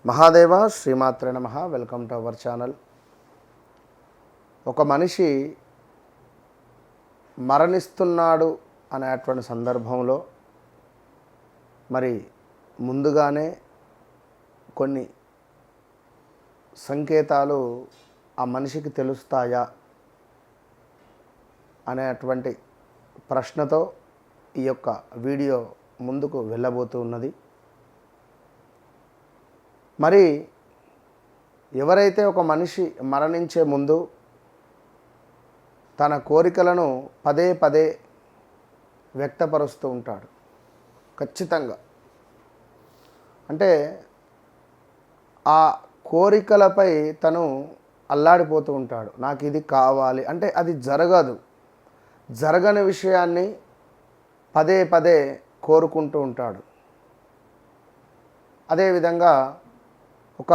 మహాదేవ శ్రీమాత్రే నమః. Welcome to our channel. ఒక మనిషి మరణిస్తున్నాడు అనేటువంటి సందర్భంలో మరి ముందుగానే కొన్ని సంకేతాలు ఆ మనిషికి తెలుస్తాయా అనేటువంటి ప్రశ్నతో ఈ యొక్క వీడియో ముందుకు వెళ్ళబోతూ ఉన్నది. మరి ఎవరైతే ఒక మనిషి మరణించే ముందు తన కోరికలను పదే పదే వ్యక్తపరుస్తూ ఉంటాడు, ఖచ్చితంగా అంటే ఆ కోరికలపై తను అల్లాడిపోతూ ఉంటాడు. నాకు ఇది కావాలి అంటే అది జరగని విషయాన్ని పదే పదే కోరుకుంటూ ఉంటాడు. అదేవిధంగా ఒక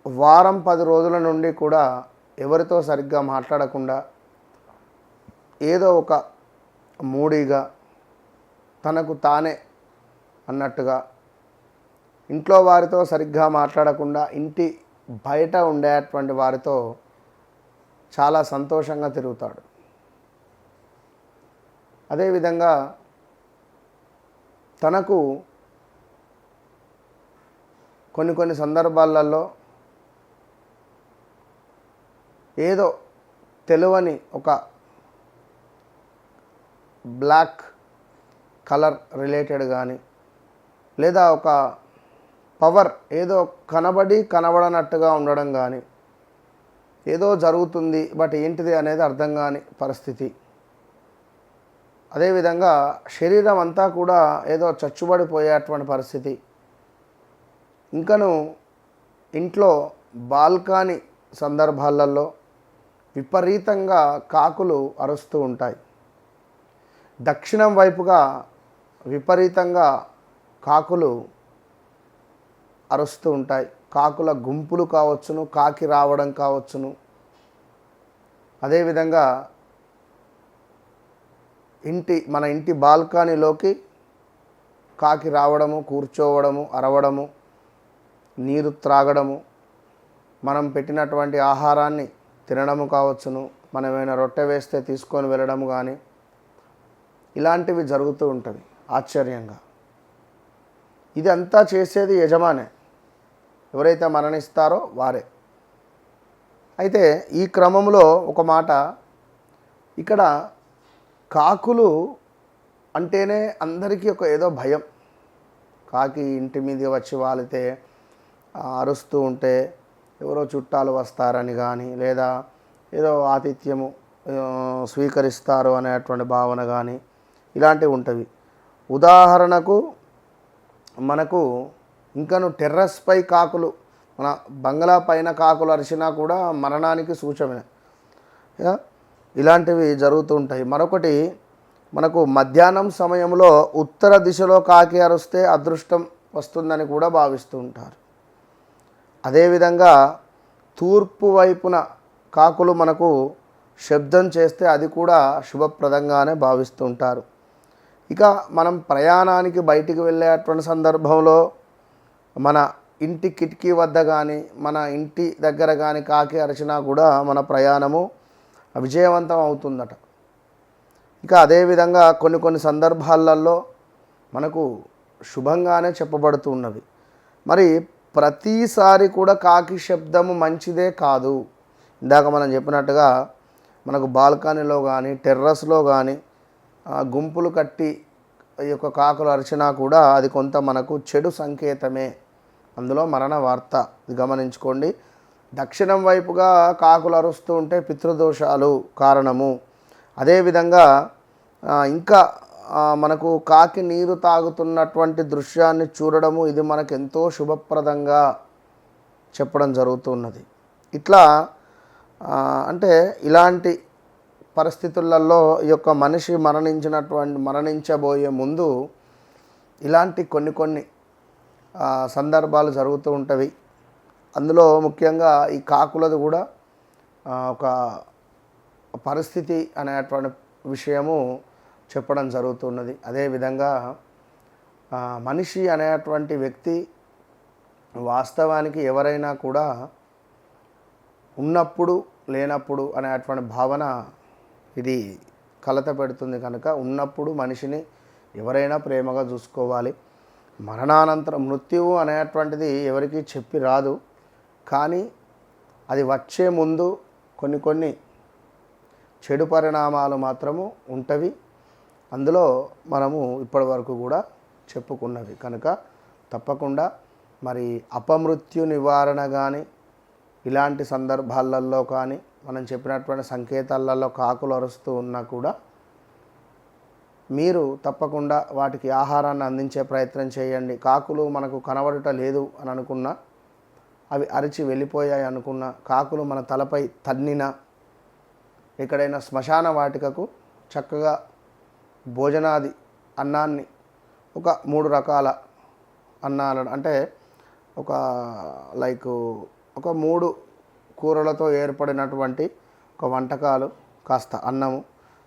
వారం 10 రోజుల నుండి కూడా ఎవరితో సరిగ్గా మాట్లాడకుండా ఏదో ఒక మూడీగా తనకు తానే అన్నట్టుగా ఇంట్లో వారితో సరిగ్గా మాట్లాడకుండా ఇంటి బయట ఉండేటువంటి వారితో చాలా సంతోషంగా తిరుగుతాడు. అదేవిధంగా తనకు కొన్ని సందర్భాలలో ఏదో తెలియని ఒక బ్లాక్ కలర్ రిలేటెడ్ కానీ లేదా ఒక పవర్ ఏదో కనబడనట్టుగా ఉండడం కానీ ఏదో జరుగుతుంది, బట్ ఏంటిది అనేది అర్థం కాని పరిస్థితి. అదేవిధంగా శరీరం అంతా కూడా ఏదో చచ్చుబడిపోయేటువంటి పరిస్థితి. ఇంకను ఇంట్లో బాల్కనీ సందర్భాలలో విపరీతంగా కాకులు అరుస్తూ ఉంటాయి. దక్షిణం వైపుగా విపరీతంగా కాకులు అరుస్తూ ఉంటాయి. కాకుల గుంపులు కావచ్చును, కాకి రావడం కావచ్చును. అదేవిధంగా మన ఇంటి బాల్కనీలోకి కాకి రావడము, కూర్చోవడము, అరవడము, నీరు త్రాగడము, మనం పెట్టినటువంటి ఆహారాన్ని తినడము కావచ్చును, మనం ఏమైనా రొట్టె వేస్తే తీసుకొని వెళ్ళడము కానీ ఇలాంటివి జరుగుతూ ఉంటుంది ఆశ్చర్యంగా. ఇది అంతా చేసేది యజమానే, ఎవరైతే మరణిస్తారో వారే. అయితే ఈ క్రమంలో ఒక మాట, ఇక్కడ కాకులు అంటేనే అందరికీ ఒక ఏదో భయం. కాకి ఇంటి మీద వచ్చి వాలితే అరుస్తూ ఉంటే ఎవరో చుట్టాలు వస్తారని కానీ లేదా ఏదో ఆతిథ్యము స్వీకరిస్తారు అనేటువంటి భావన కానీ ఇలాంటివి ఉంటవి. ఉదాహరణకు మనకు ఇంకను టెర్రస్పై కాకులు, మన బంగ్లా పైన కాకులు అరిచినా కూడా మరణానికి సూచన. ఇలాంటివి జరుగుతూ ఉంటాయి. మరొకటి, మనకు మధ్యాహ్నం సమయంలో ఉత్తర దిశలో కాకి అరుస్తే అదృష్టం వస్తుందని కూడా భావిస్తూ ఉంటారు. అదేవిధంగా తూర్పు వైపున కాకులు మనకు శబ్దం చేస్తే అది కూడా శుభప్రదంగానే భావిస్తూ ఉంటారు. ఇక మనం ప్రయాణానికి బయటికి వెళ్ళేటువంటి సందర్భంలో మన ఇంటి కిటికీ వద్ద కానీ మన ఇంటి దగ్గర కానీ కాకి అరిచినా కూడా మన ప్రయాణము విజయవంతం అవుతుందట. ఇక అదేవిధంగా కొన్ని సందర్భాలలో మనకు శుభంగానే చెప్పబడుతూ ఉన్నవి. మరి ప్రతిసారి కూడా కాకి శబ్దము మంచిదే కాదు. ఇందాక మనం చెప్పినట్టుగా మనకు బాల్కనీలో కానీ టెర్రస్లో కానీ గుంపులు కట్టి ఈ యొక్క కాకులు అరిచినా కూడా అది కొంత మనకు చెడు సంకేతమే, అందులో మరణ వార్త. ఇది గమనించుకోండి. దక్షిణం వైపుగా కాకులు అరుస్తూ ఉంటే పితృదోషాలు కారణము. అదేవిధంగా ఇంకా మనకు కాకి నీరు తాగుతున్నటువంటి దృశ్యాన్ని చూడడము, ఇది మనకు ఎంతో శుభప్రదంగా చెప్పడం జరుగుతున్నది. ఇట్లా అంటే ఇలాంటి పరిస్థితులలో ఈ యొక్క మనిషి మరణించబోయే ముందు ఇలాంటి కొన్ని సందర్భాలు జరుగుతూ ఉంటవి. అందులో ముఖ్యంగా ఈ కాకులది కూడా ఒక పరిస్థితి అనేటువంటి విషయము చెప్పడం జరుగుతున్నది. అదేవిధంగా మనిషి అనేటువంటి వ్యక్తి వాస్తవానికి ఎవరైనా కూడా ఉన్నప్పుడు లేనప్పుడు అనేటువంటి భావన ఇది కలత పెడుతుంది కనుక ఉన్నప్పుడు మనిషిని ఎవరైనా ప్రేమగా చూసుకోవాలి. మరణానంతరం మృత్యువు అనేటువంటిది ఎవరికీ చెప్పి రాదు, కానీ అది వచ్చే ముందు కొన్ని చెడు పరిణామాలు మాత్రము ఉంటవి. అందులో మనము ఇప్పటి వరకు కూడా చెప్పుకున్నవి కనుక తప్పకుండా మరి అపమృత్యు నివారణ కానీ ఇలాంటి సందర్భాలలో కానీ మనం చెప్పినటువంటి సంకేతాలలో కాకులు అరుస్తూ ఉన్నా కూడా మీరు తప్పకుండా వాటికి ఆహారాన్ని అందించే ప్రయత్నం చేయండి. కాకులు మనకు కనబడుట లేదు అని అనుకున్నా, అవి అరిచి వెళ్ళిపోయాయి అనుకున్నా, కాకులు మన తలపై తన్నిన, ఎక్కడైనా శ్మశాన వాటికకు చక్కగా భోజనాది అన్నాన్ని ఒక 3 రకాల అన్నాలను అంటే ఒక 3 కూరలతో ఏర్పడినటువంటి ఒక వంటకాలు, కాస్త అన్నము,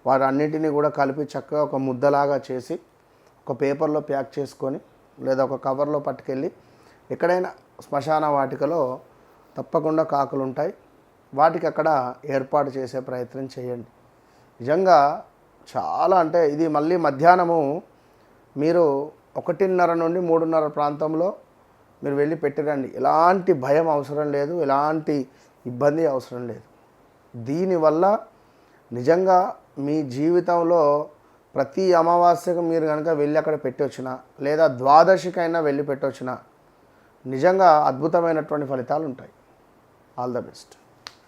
వాటన్నిటిని కూడా కలిపి చక్కగా ఒక ముద్దలాగా చేసి ఒక పేపర్లో ప్యాక్ చేసుకొని లేదా ఒక కవర్లో పట్టుకెళ్ళి ఎక్కడైనా శ్మశాన వాటికలో తప్పకుండా కాకులు ఉంటాయి, వాటికి అక్కడ ఏర్పాటు చేసే ప్రయత్నం చేయండి. నిజంగా చాలా అంటే ఇది మళ్ళీ మధ్యాహ్నము మీరు 1:30 నుండి 3:30 ప్రాంతంలో మీరు వెళ్ళి పెట్టిరండి. ఎలాంటి భయం అవసరం లేదు, ఎలాంటి ఇబ్బంది అవసరం లేదు. దీనివల్ల నిజంగా మీ జీవితంలో ప్రతి అమావాస్యకు మీరు కనుక వెళ్ళి అక్కడ పెట్టొచ్చినా లేదా ద్వాదశికైనా వెళ్ళి పెట్టొచ్చినా నిజంగా అద్భుతమైనటువంటి ఫలితాలు ఉంటాయి. All the best.